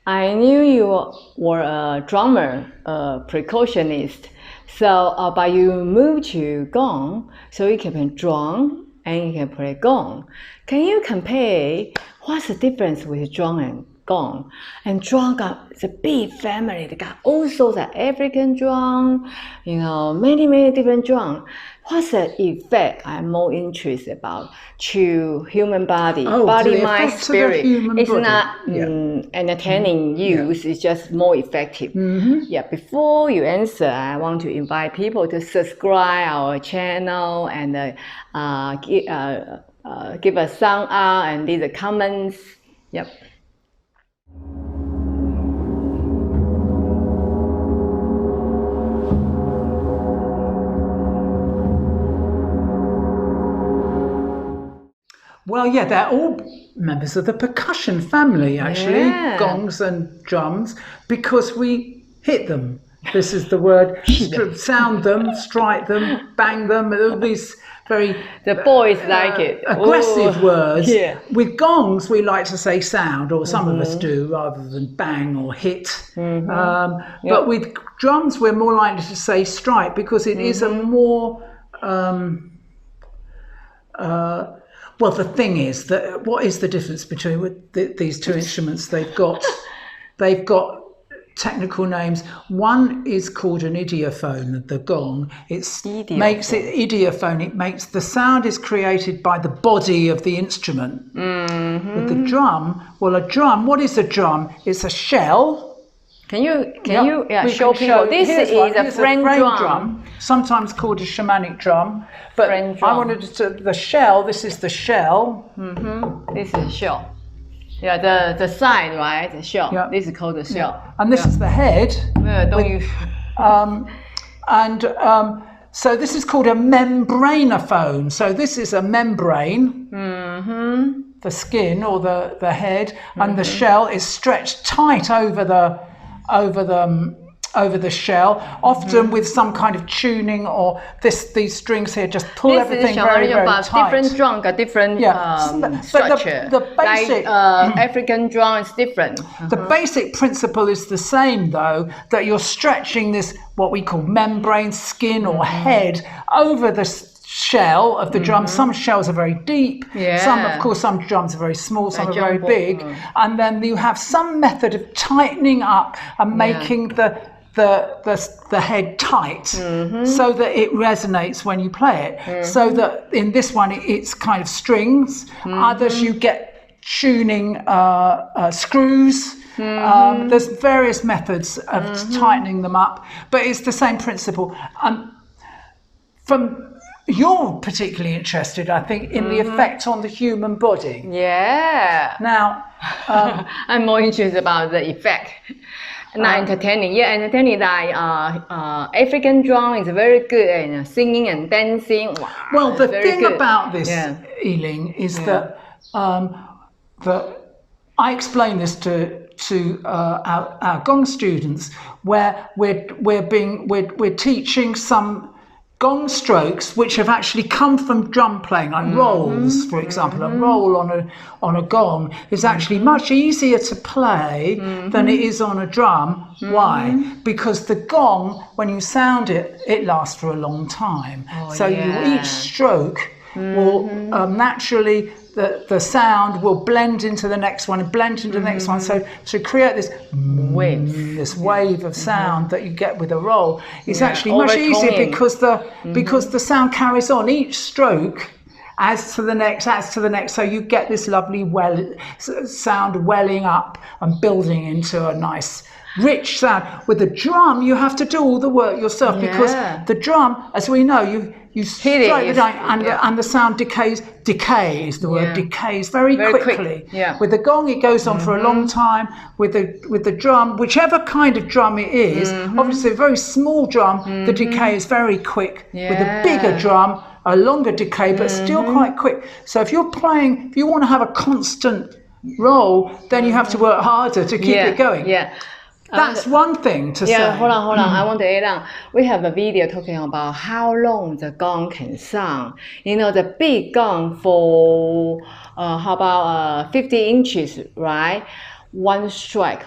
I knew you were a drummer, a percussionist. So, but you moved to Gong, so you can play drum and you can play gong. Can you compare what's the difference with drum and gong? And drum got the big family. They got also the African drum, many different drum. What's the effect I'm more interested about to human body, body, mind, spirit? It's body. Not entertaining use. It's just more effective. Yeah. Before you answer, I want to invite people to subscribe our channel and give a thumbs up and leave the comments. Yep. Well, yeah, they're all members of the percussion family, actually, gongs and drums, because we hit them. This is the word, sound them, strike them, bang them, all these very... The boys like it. Aggressive words. Yeah. With gongs, we like to say sound, or some of us do, rather than bang or hit. But with drums, we're more likely to say strike, because it is a more... well, the thing is that what is the difference between these two instruments? They've got technical names. One is called an idiophone, the gong. Makes it idiophone. It makes the sound is created by the body of the instrument. With the drum, well, a drum. What is a drum? It's a shell. Can you show people? This is a French drum, sometimes called a shamanic drum. But I wanted to the shell. This is the shell. This is the shell. Yeah, the side, right? The shell. Yeah. This is called the shell. Yeah. And this is the head. So this is called a membranophone. So this is a membrane. The skin or the head, and the shell is stretched tight over the shell, often with some kind of tuning, or these strings here just pull everything very, very tight. Different drum got different structure. The basic African drum is different. The basic principle is the same, though, that you're stretching this what we call membrane, skin or head over the shell of the drum. Some shells are very deep. Some drums are very small, some are very big. And then you have some method of tightening up and making the head tight so that it resonates when you play it. So that in this one it's kind of strings. Others you get tuning screws. There's various methods of tightening them up, but it's the same principle. You're particularly interested, I think, in the effect on the human body. Yeah. Now, I'm more interested about the effect. Not entertaining. Yeah, entertaining. Like African drum is very good in singing and dancing. Wow, well, the thing about this, Yi Ling, is that I explain this to our Gong students, where we're teaching some gong strokes which have actually come from drum playing, like rolls, for example. A roll on a gong is actually much easier to play than it is on a drum. Why? Because the gong, when you sound it, it lasts for a long time. Each stroke will naturally, the sound will blend into the next one and blend into the next one. So to create this wave of sound that you get with a roll is actually much easier because the sound carries on. Each stroke adds to the next, so you get this lovely sound welling up and building into a nice rich sound. With the drum, you have to do all the work yourself because the drum, as we know, you strike it and the sound decays very quickly. With the gong, it goes on for a long time. With the drum, whichever kind of drum it is, obviously a very small drum, the decay is very quick. With a bigger drum, a longer decay, but still quite quick. So if you want to have a constant roll, then you have to work harder to keep it going. That's one thing to say. Hold on. I want to add on. We have a video talking about how long the gong can sound. The big gong for 50 inches, right? One strike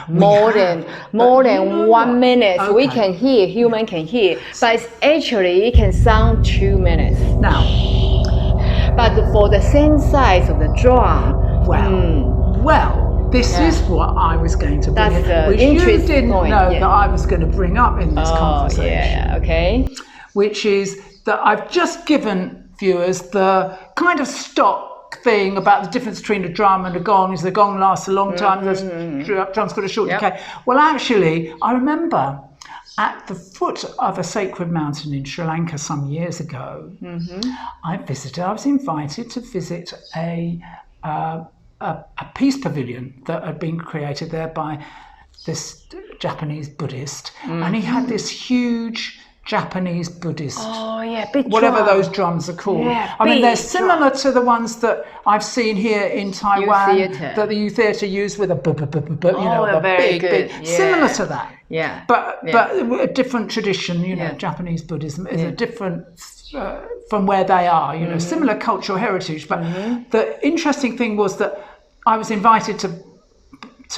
more than 1 minute. Okay. We can hear, human can hear, but it's actually it can sound 2 minutes. Now, but for the same size of the drum, this is what I was going to bring in, which you didn't know that I was going to bring up in this conversation. Okay. Which is that I've just given viewers the kind of stock thing about the difference between a drum and a gong. Is the gong lasts a long time, the drum's got a short decay. Well, actually, I remember at the foot of a sacred mountain in Sri Lanka some years ago, I was invited to visit a peace pavilion that had been created there by this Japanese Buddhist, and he had this huge Japanese Buddhist, big whatever drum. those drums are called. I mean, they're similar to the ones that I've seen here in Taiwan that the youth theatre use with a the big, similar to that. Yeah. But a different tradition. Japanese Buddhism is a different from where they are. Similar cultural heritage. But the interesting thing was that I was invited to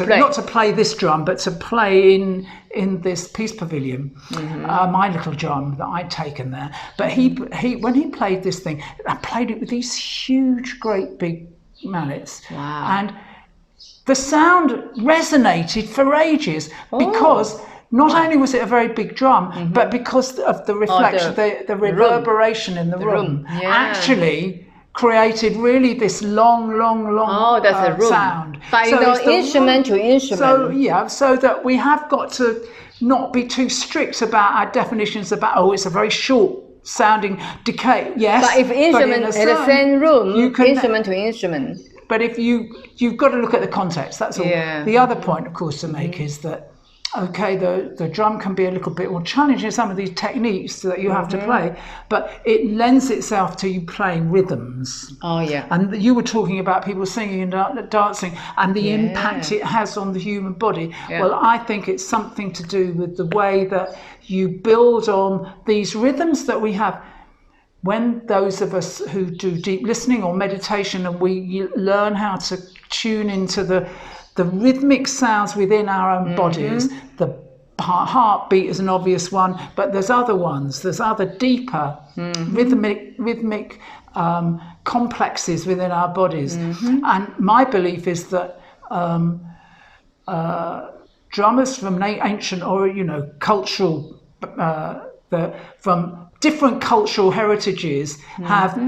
not to play this drum, but to play in this peace pavilion, my little drum that I'd taken there. But he when he played this thing, I played it with these huge, great big mallets, and the sound resonated for ages because not only was it a very big drum, but because of the reflection, the reverberation in the room. Actually created really this long sound. But instrument to instrument. So that we have got to not be too strict about our definitions about it's a very short sounding decay. Yes. But if instrument in the same room, instrument to instrument. But if you've got to look at the context. That's all. Yeah. The other point, of course, to make is that the drum can be a little bit more challenging, some of these techniques that you have to play, but it lends itself to you playing rhythms. And you were talking about people singing and dancing and the impact it has on the human body. Well, I think it's something to do with the way that you build on these rhythms that we have. When those of us who do deep listening or meditation and we learn how to tune into the rhythmic sounds within our own bodies, the heartbeat is an obvious one, but there's other ones. There's other deeper rhythmic complexes within our bodies. And my belief is that drummers from ancient or cultural, from different cultural heritages have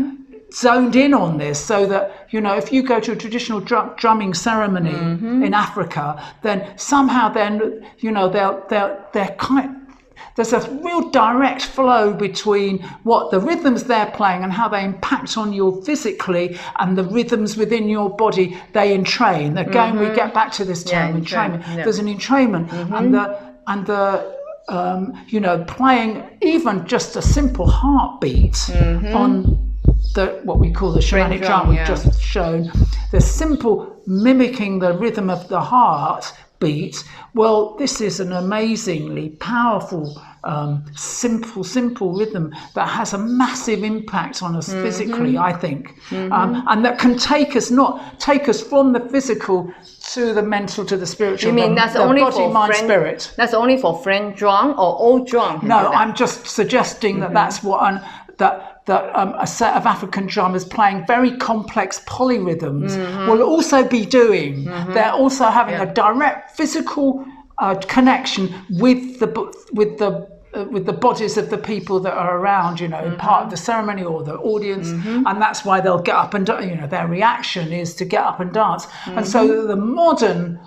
zoned in on this, so that if you go to a traditional drumming ceremony in Africa, then somehow they're there's a real direct flow between what the rhythms they're playing and how they impact on you physically, and the rhythms within your body they entrain. Again, we get back to this term, entrainment. There's an entrainment, and the playing even just a simple heartbeat on what we call the shamanic drum we've just shown, the simple mimicking the rhythm of the heart beat. Well, this is an amazingly powerful, simple rhythm that has a massive impact on us physically, I think, and that can take us from the physical to the mental, to the spiritual. You mean that's only body, for mind, spirit? That's only for French drum or old drum? No, I'm just suggesting that that's what a set of African drummers playing very complex polyrhythms will also be doing. They're also having a direct physical connection with the bodies of the people that are around, part of the ceremony or the audience, and that's why they'll get up and their reaction is to get up and dance. And so the modern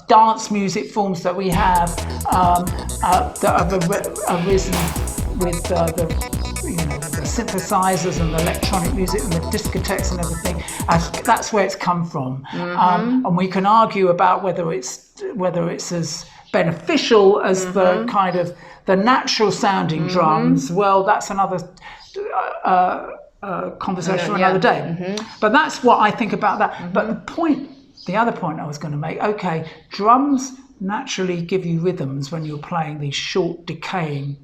dance music forms that we have that have arisen with the synthesizers and the electronic music and the discotheques and everything, that's where it's come from. And we can argue about whether it's as beneficial as the kind of the natural sounding drums. Well, that's another conversation for another day. But that's what I think about that. But the other point I was going to make, drums naturally give you rhythms when you're playing these short decaying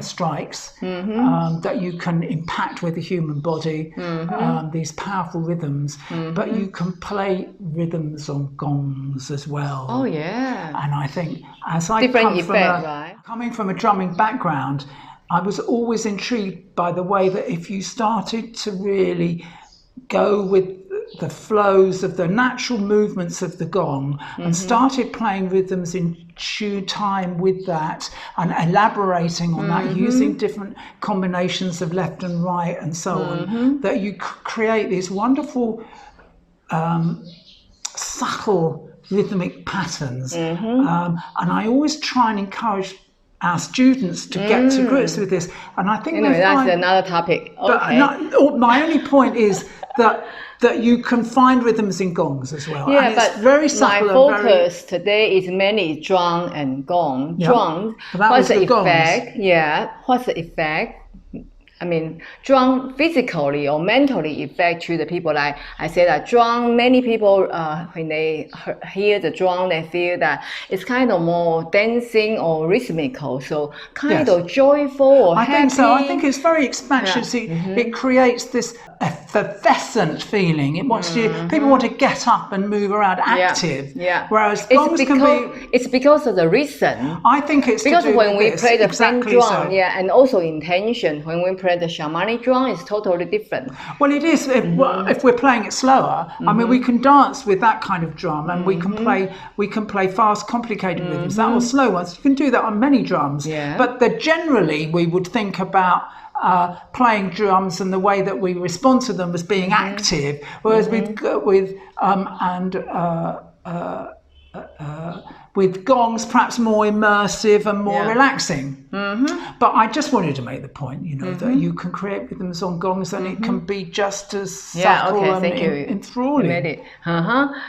strikes that you can impact with the human body, these powerful rhythms, but you can play rhythms on gongs as well. Oh, yeah. And I think as I Different effect, right? coming from a drumming background, I was always intrigued by the way that if you started to really go with the flows of the natural movements of the gong and started playing rhythms in time with that and elaborating on that, using different combinations of left and right and so on, that you create these wonderful subtle rhythmic patterns. And I always try and encourage our students to get to grips with this. And I think anyway, that's another topic. Okay. But my only point is that you can find rhythms in gongs as well. Yeah, and but it's very subtle. My focus today is mainly drum and gong. Yeah. Drum, what's the effect? Gongs. Yeah, what's the effect? I mean, drum physically or mentally affect to the people. Like I said, that drum, many people, when they hear the drum, they feel that it's kind of more dancing or rhythmical, so kind of joyful or happy. I think so. I think it's very expansive. Yeah. It creates this effervescent feeling. It wants people want to get up and move around, active. Yeah. Whereas gongs can be. It's because of the reason. I think it's because to do when with we this. play the exactly drum, so. and also intention when we play the shamanic drum is totally different. Well, it is. If we're playing it slower, I mean, we can dance with that kind of drum, and we can play fast, complicated rhythms. That or slow ones. You can do that on many drums. Yeah. But generally, we would think about playing drums and the way that we respond to them as being active, whereas with gongs, perhaps more immersive and more relaxing. But I just wanted to make the point, that you can create rhythms on gongs and it can be just as subtle and enthralling. You made it.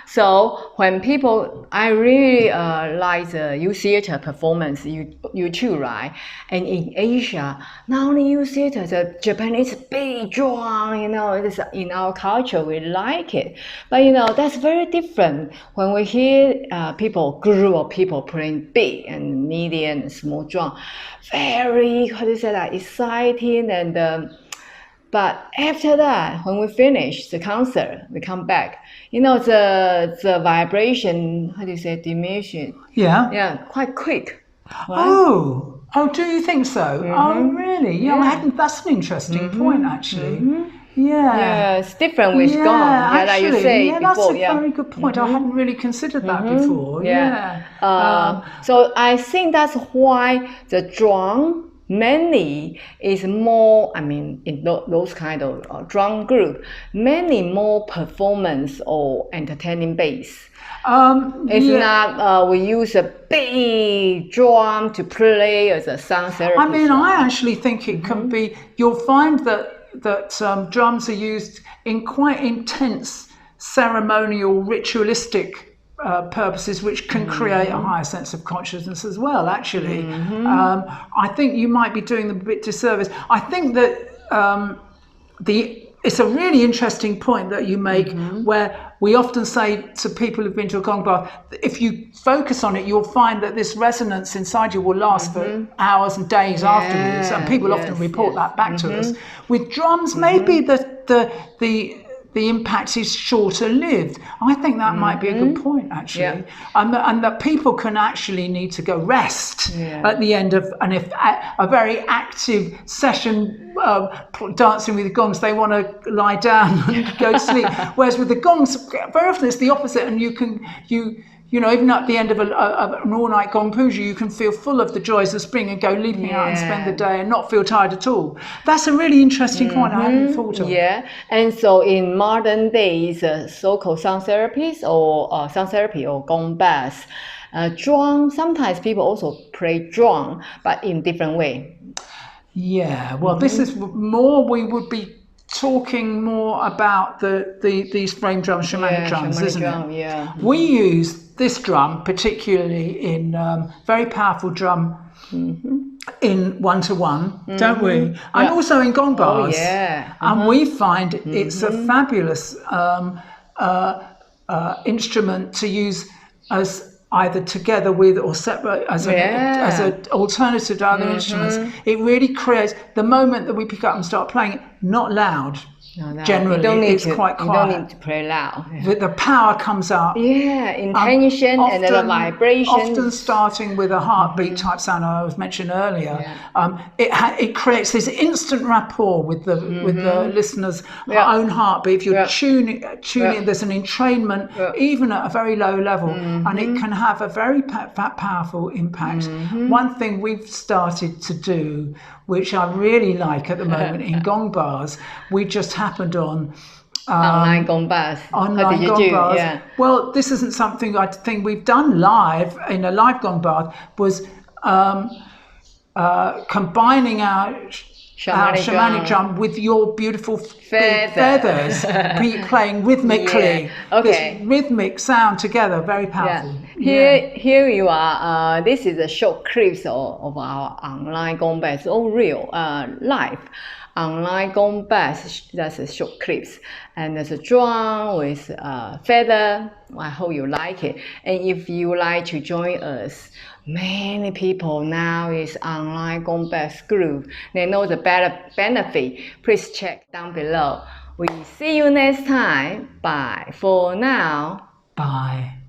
So when people, I really like the youth theater performance, you too, right? And in Asia, not only youth theater, the Japanese big drum, it is in our culture, we like it. But that's very different when we hear group of people playing big and medium and small drum. Very, exciting and but after that, when we finish the concert, we come back. The vibration, diminution. Yeah, quite quick. Right? Oh, do you think so? Oh, really? Yeah. That's an interesting point, actually. Yeah, it's different with Gong. Like you say that's before. a very good point. I hadn't really considered that before. So I think that's why the drum mainly is more. I mean, in those kind of drum group, mainly more performance or entertaining base. It's not we use a big drum to play as a sound therapy. I mean, I actually think it can be. You'll find that drums are used in quite intense ceremonial, ritualistic purposes, which can create a higher sense of consciousness as well, actually. I think you might be doing them a bit disservice. I think that it's a really interesting point that you make, where we often say to people who've been to a gong bar, if you focus on it, you'll find that this resonance inside you will last for hours and days afterwards, and people often report that back to us. With drums, maybe the impact is shorter lived. I think that might be a good point, actually, and that people can actually need to go rest at the end of a very active session dancing with the gongs. They want to lie down and go to sleep. Whereas with the gongs, very often it's the opposite, and even at the end of an all-night gong puja, you can feel full of the joys of spring and go leaping out and spend the day and not feel tired at all. That's a really interesting point I hadn't thought of. Yeah, and so in modern days, so-called sound therapies or sound therapy or gong bass, drum, sometimes people also play drum, but in different way. Yeah, well, this is more, we would be talking more about these frame drums, shamanic drums, isn't it? Yeah. We use this drum particularly in very powerful drum in one-to-one, don't we? And also in gong bars. And we find it's a fabulous instrument to use as either together with or separate as an alternative to other instruments. It really creates the moment that we pick up and start playing it, not loud. No, Generally, it's quite quiet. You don't need to play loud. The power comes up. Yeah, intention and the vibration. Often starting with a heartbeat type sound I was mentioned earlier. It creates this instant rapport with the listener's own heartbeat. If you're tuning, there's an entrainment even at a very low level, and it can have a very powerful impact. One thing we've started to do, which I really like at the moment in gong bars, we just happened on online gong bars. Online gong bars. Yeah. Well, this isn't something I think we've done live in a live gong bar. Was combining our shamanic drum with your beautiful feathers, playing rhythmically. Okay. This rhythmic sound together, very powerful. Here you are. This is a short clips of our online gong bars, all real, live. Online gong bars, that's a short clips, and there's a drum with feather. I hope you like it. And if you like to join us, many people now is online gong bars group. They know the better benefit. Please check down below. We see you next time. Bye for now. Bye.